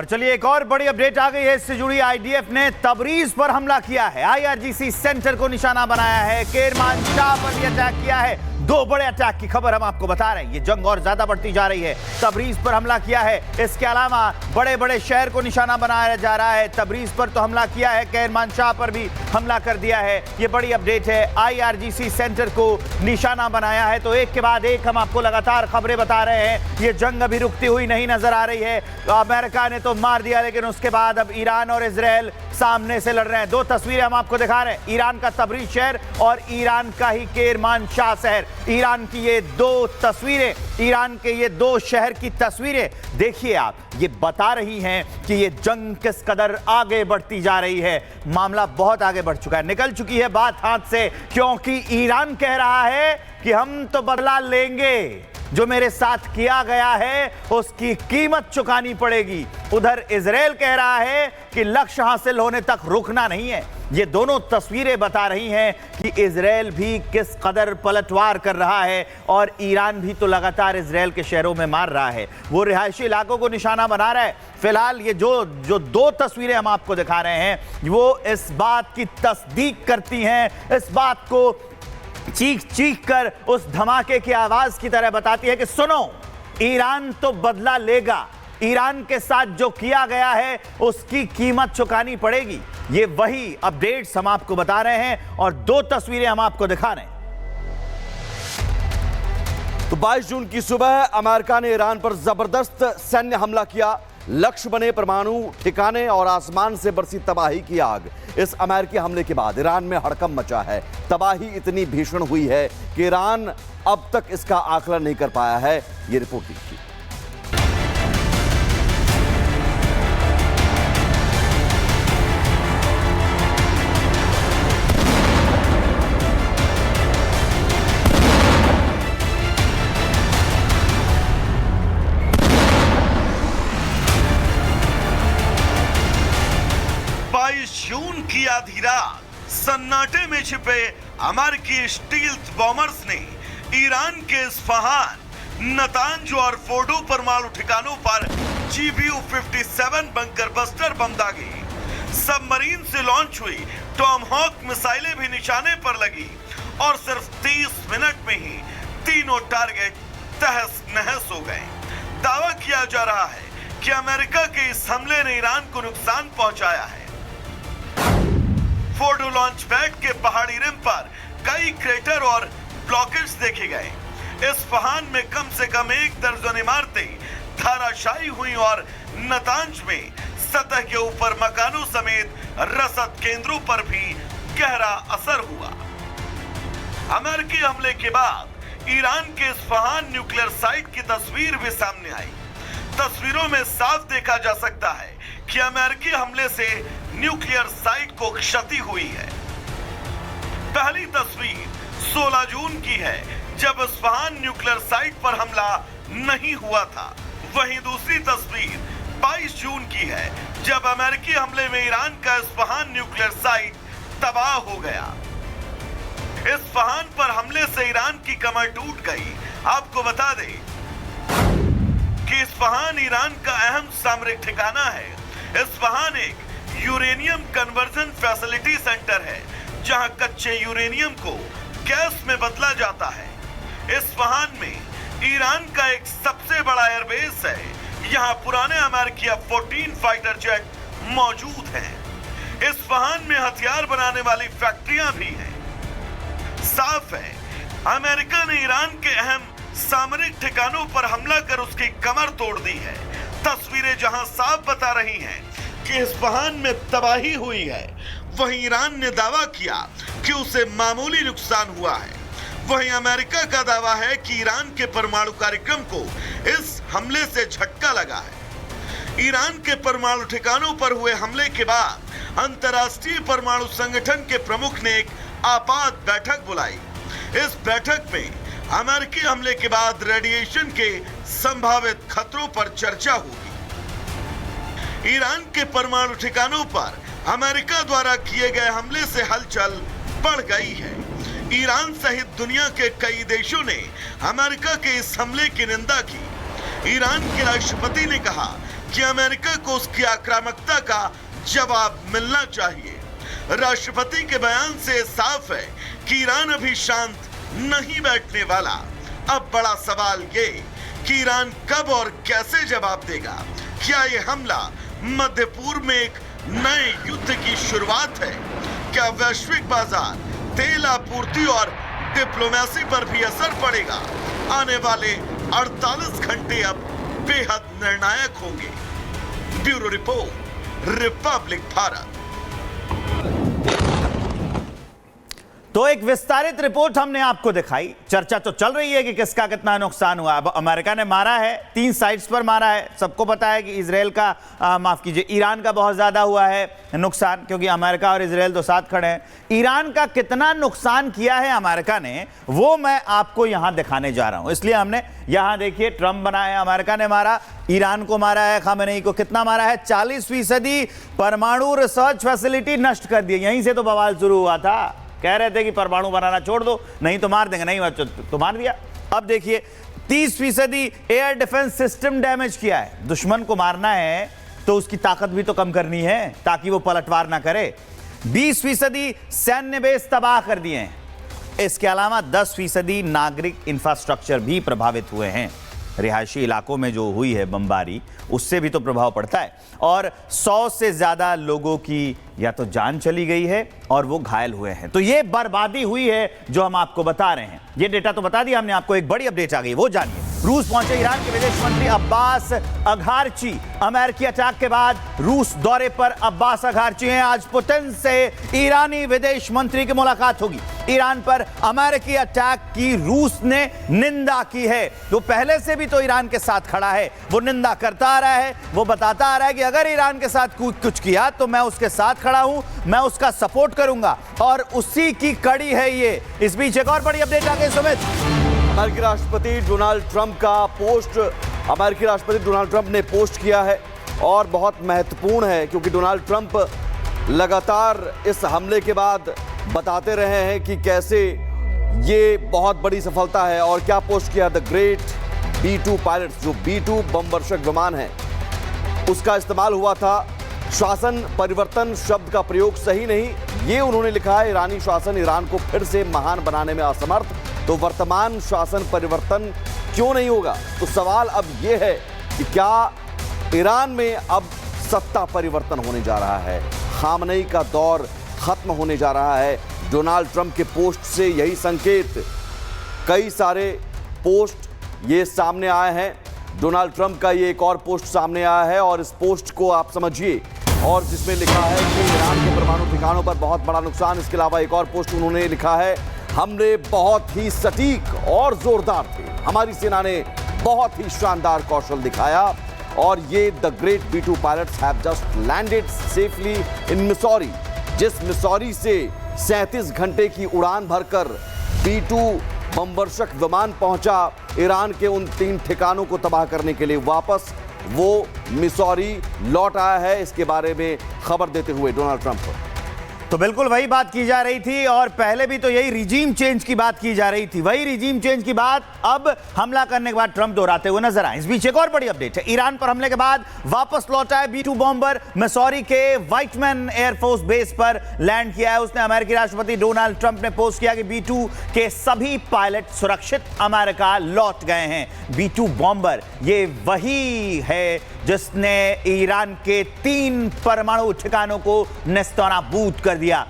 और चलिए एक और बड़ी अपडेट आ गई है। इससे जुड़ी आईडीएफ ने तबरीज पर हमला किया है। आईआरजीसी सेंटर को निशाना बनाया है। केरमान शाह पर भी अटैक किया है। दो बड़े अटैक की खबर हम आपको बता रहे हैं। ये जंग और ज्यादा बढ़ती जा रही है। तबरीज पर हमला किया है। इसके अलावा बड़े बड़े शहर को निशाना बनाया जा रहा है। तबरीज पर तो हमला किया है, केरमान शाह पर भी हमला कर दिया है। ये बड़ी अपडेट है। आईआरजीसी सेंटर को निशाना बनाया है। तो एक के बाद एक हम आपको लगातार खबरें बता रहे हैं। ये जंग अभी रुकती हुई नहीं नजर आ रही है। अमेरिका ने तो मार दिया, लेकिन उसके बाद अब ईरान और इजराइल सामने से लड़ रहे हैं। दो तस्वीरें हम आपको दिखा रहे हैं, ईरान का तबरीज शहर और ईरान का ही केरमान शाह शहर। ईरान की ये दो तस्वीरें, ईरान के ये दो शहर की तस्वीरें देखिए आप। ये बता रही हैं कि ये जंग किस कदर आगे बढ़ती जा रही है। मामला बहुत आगे बढ़ चुका है, निकल चुकी है बात हाथ से, क्योंकि ईरान कह रहा है कि हम तो बदला लेंगे। जो मेरे साथ किया गया है उसकी कीमत चुकानी पड़ेगी। उधर इजराइल कह रहा है कि लक्ष्य हासिल होने तक रुकना नहीं है। ये दोनों तस्वीरें बता रही हैं कि इजराइल भी किस कदर पलटवार कर रहा है और ईरान भी तो लगातार इजराइल के शहरों में मार रहा है। वो रिहायशी इलाकों को निशाना बना रहा है। फिलहाल ये जो दो तस्वीरें हम आपको दिखा रहे हैं, वो इस बात की तस्दीक करती हैं, इस बात को चीख चीख कर उस धमाके की आवाज की तरह बताती है कि सुनो, ईरान तो बदला लेगा। ईरान के साथ जो किया गया है उसकी कीमत चुकानी पड़ेगी। ये वही अपडेट्स हम आपको बता रहे हैं और दो तस्वीरें हम आपको दिखा रहे हैं। तो 22 जून की सुबह अमेरिका ने ईरान पर जबरदस्त सैन्य हमला किया। लक्ष्य बने परमाणु ठिकाने और आसमान से बरसी तबाही की आग। इस अमेरिकी हमले के बाद ईरान में हड़कंप मचा है। तबाही इतनी भीषण हुई है कि ईरान अब तक इसका आकलन नहीं कर पाया है। ये रिपोर्ट देखिए। जून की आधी रात सन्नाटे में छिपे अमेरिकी स्टील्थ बॉम्बर्स ने ईरान के इस्फहान, नतांज और फोर्डो परमाणु ठिकानों पर GBU-57 बंकर बस्टर बम दागे। सबमरीन से लॉन्च हुई टॉमहॉक मिसाइलें भी निशाने पर लगी और सिर्फ 30 मिनट में ही तीनों टारगेट तहस नहस हो गए। दावा किया जा रहा है कि अमेरिका के इस हमले ने ईरान को नुकसान पहुंचाया है। फोर्डो लॉन्च पैड के पहाड़ी रिम पर कई क्रेटर और ब्लॉकेज देखे गए। इस्फहान में कम से कम 1 दर्जन इमारतें धराशायी हुई और नतांज में सतह के ऊपर मकानों समेत रसद केंद्रों पर भी गहरा असर हुआ। अमेरिकी हमले के बाद ईरान के इस्फहान न्यूक्लियर साइट की तस्वीर भी सामने आई। तस्वीरों में साफ देखा जा सकता है कि अमेरिकी हमले से न्यूक्लियर साइट को क्षति हुई है। पहली तस्वीर 16 जून की है, जब इस्फहान न्यूक्लियर साइट पर हमला नहीं हुआ था। वहीं दूसरी तस्वीर 22 जून की है, जब अमेरिकी हमले में ईरान का इस्फहान न्यूक्लियर साइट तबाह हो गया। इस्फहान पर हमले से ईरान की कमर टूट गई। आपको बता दें कि इस्फहान ईरान का अहम सामरिक ठिकाना है। इस्फहान एक यूरेनियम कन्वर्जन फैसिलिटी सेंटर है, जहां कच्चे यूरेनियम को गैस में बदला जाता है। इस्फहान में ईरान का एक सबसे बड़ा एयरबेस है। यहां पुराने अमेरिकी F-14 फाइटर जेट मौजूद हैं। इस्फहान में हथियार बनाने वाली फैक्ट्रियां भी हैं। साफ है, अमेरिका ने ईरान के अहम सामरिक ठिकानों पर हमला कर उसकी कमर तोड़ दी है। तस्वीरें जहां साफ बता रही हैं कि इस्फहान में तबाही हुई है, वहीं ईरान ने दावा किया कि उसे मामूली नुकसान हुआ है। वहीं अमेरिका का दावा है कि ईरान के परमाणु कार्यक्रम को इस हमले से झटका लगा है। ईरान के परमाणु ठिकानों पर हुए हमले के बाद अंतर्राष्ट्रीय परमाणु संगठन के प्रमुख ने एक आपात बैठक बुलाई। इस बैठक में अमेरिकी हमले के बाद रेडिएशन के संभावित खतरों पर चर्चा होगी। ईरान के परमाणु ठिकानों पर अमेरिका द्वारा किए गए हमले से हलचल बढ़ गई है। ईरान सहित दुनिया के कई देशों ने अमेरिका के इस हमले की निंदा की। ईरान के राष्ट्रपति ने कहा कि अमेरिका को उसकी आक्रामकता का जवाब मिलना चाहिए। राष्ट्रपति के बयान से साफ है कि ईरान अभी शांत नहीं बैठने वाला। अब बड़ा सवाल ये कि ईरान कब और कैसे जवाब देगा। क्या ये हमला मध्य पूर्व में एक नए युद्ध की शुरुआत है? क्या वैश्विक बाजार, तेल आपूर्ति और डिप्लोमेसी पर भी असर पड़ेगा? आने वाले 48 घंटे अब बेहद निर्णायक होंगे। Bureau report, Republic Bharat. तो एक विस्तारित रिपोर्ट हमने आपको दिखाई। चर्चा तो चल रही है कि किसका कितना नुकसान हुआ। अब अमेरिका ने मारा है, 3 साइड्स पर मारा है। सबको पता है कि इजराइल का माफ कीजिए, ईरान का बहुत ज्यादा हुआ है नुकसान, क्योंकि अमेरिका और इजराइल तो साथ खड़े हैं। ईरान का कितना नुकसान किया है अमेरिका ने, वो मैं आपको यहां दिखाने जा रहा हूं। इसलिए हमने यहां देखिए ट्रंप बना है, अमेरिका ने मारा, ईरान को मारा है, खामेनेई को कितना मारा है, 40% परमाणु रिसर्च फैसिलिटी नष्ट कर दी। यहीं से तो बवाल शुरू हुआ था। कह रहे थे कि परमाणु बनाना छोड़ दो, नहीं तो मार देंगे, नहीं तो मार दिया। अब देखिए 30% एयर डिफेंस सिस्टम डैमेज किया है। दुश्मन को मारना है तो उसकी ताकत भी तो कम करनी है ताकि वो पलटवार ना करे। 20% सैन्य बेस तबाह कर दिए हैं। इसके अलावा 10% नागरिक इंफ्रास्ट्रक्चर भी प्रभावित हुए हैं। रिहायशी इलाकों में जो हुई है बमबारी, उससे भी तो प्रभाव पड़ता है। और 100 से ज्यादा लोगों की या तो जान चली गई है और वो घायल हुए हैं। तो ये बर्बादी हुई है जो हम आपको बता रहे हैं। ये डेटा तो बता दिया हमने आपको। एक बड़ी अपडेट आ गई, वो जानिए। रूस पहुंचे ईरान के विदेश मंत्री अब्बास अघारची। अमेरिकी अटैक के बाद रूस दौरे पर अब्बास अघारची हैं। आज पुतिन से ईरानी विदेश मंत्री की मुलाकात होगी। ईरान पर अमेरिकी अटैक की रूस ने निंदा की है। वो पहले से भी तो ईरान के साथ खड़ा है, वो निंदा करता आ रहा है, वो बताता आ रहा है कि अगर ईरान के साथ कुछ किया तो मैं उसके साथ खड़ा हूं, मैं उसका सपोर्ट करूंगा, और उसी की कड़ी है ये। इस बीच एक और बड़ी अपडेट आ गई सुमित। अमेरिकी राष्ट्रपति डोनाल्ड ट्रंप का पोस्ट अमेरिकी राष्ट्रपति डोनाल्ड ट्रंप ने पोस्ट किया है और बहुत महत्वपूर्ण है, क्योंकि डोनाल्ड ट्रंप लगातार इस हमले के बाद बताते रहे हैं कि कैसे ये बहुत बड़ी सफलता है। और क्या पोस्ट किया, द ग्रेट B-2 पायलट्स, जो B-2 बमवर्षक विमान है, उसका इस्तेमाल हुआ था। शासन परिवर्तन शब्द का प्रयोग सही नहीं, ये उन्होंने लिखा है। ईरानी शासन ईरान को फिर से महान बनाने में असमर्थ, तो वर्तमान शासन परिवर्तन क्यों नहीं होगा? तो सवाल अब यह है कि क्या ईरान में अब सत्ता परिवर्तन होने जा रहा है, खामनेई का दौर खत्म होने जा रहा है? डोनाल्ड ट्रंप के पोस्ट से यही संकेत, कई सारे पोस्ट ये सामने आए हैं। डोनाल्ड ट्रंप का ये एक और पोस्ट सामने आया है और इस पोस्ट को आप समझिए, और जिसमें लिखा है कि ईरान के परमाणु ठिकानों पर बहुत बड़ा नुकसान। इसके अलावा एक और पोस्ट उन्होंने लिखा है, हमले बहुत ही सटीक और जोरदार थे, हमारी सेना ने बहुत ही शानदार कौशल दिखाया। और ये the great B-2 pilots have just landed safely in Missouri, जिस मिसौरी से 37 घंटे की उड़ान भरकर B-2 बमवर्षक विमान पहुंचा ईरान के उन 3 ठिकानों को तबाह करने के लिए। वापस वो मिसौरी लौट आया है। इसके बारे में खबर देते हुए डोनाल्ड ट्रंप, तो बिल्कुल वही बात की जा रही थी, और पहले भी तो यही रिजीम चेंज की बात की जा रही थी। वही रिजीम चेंज की बात अब हमला करने के बाद ट्रंप दोहराते हुए नजर आए। इस बीच एक और बड़ी अपडेट है। ईरान पर हमले के बाद वापस लौटा है B-2 बॉम्बर। मिसौरी के वाइटमैन एयरफोर्स बेस पर लैंड किया है उसने। अमेरिकी राष्ट्रपति डोनाल्ड ट्रंप ने पोस्ट किया कि B-2 के सभी पायलट सुरक्षित अमेरिका लौट गए हैं। B-2 बॉम्बर ये वही है जिसने ईरान के 3 परमाणु ठिकानों को नेस्तनाबूद कर दिया।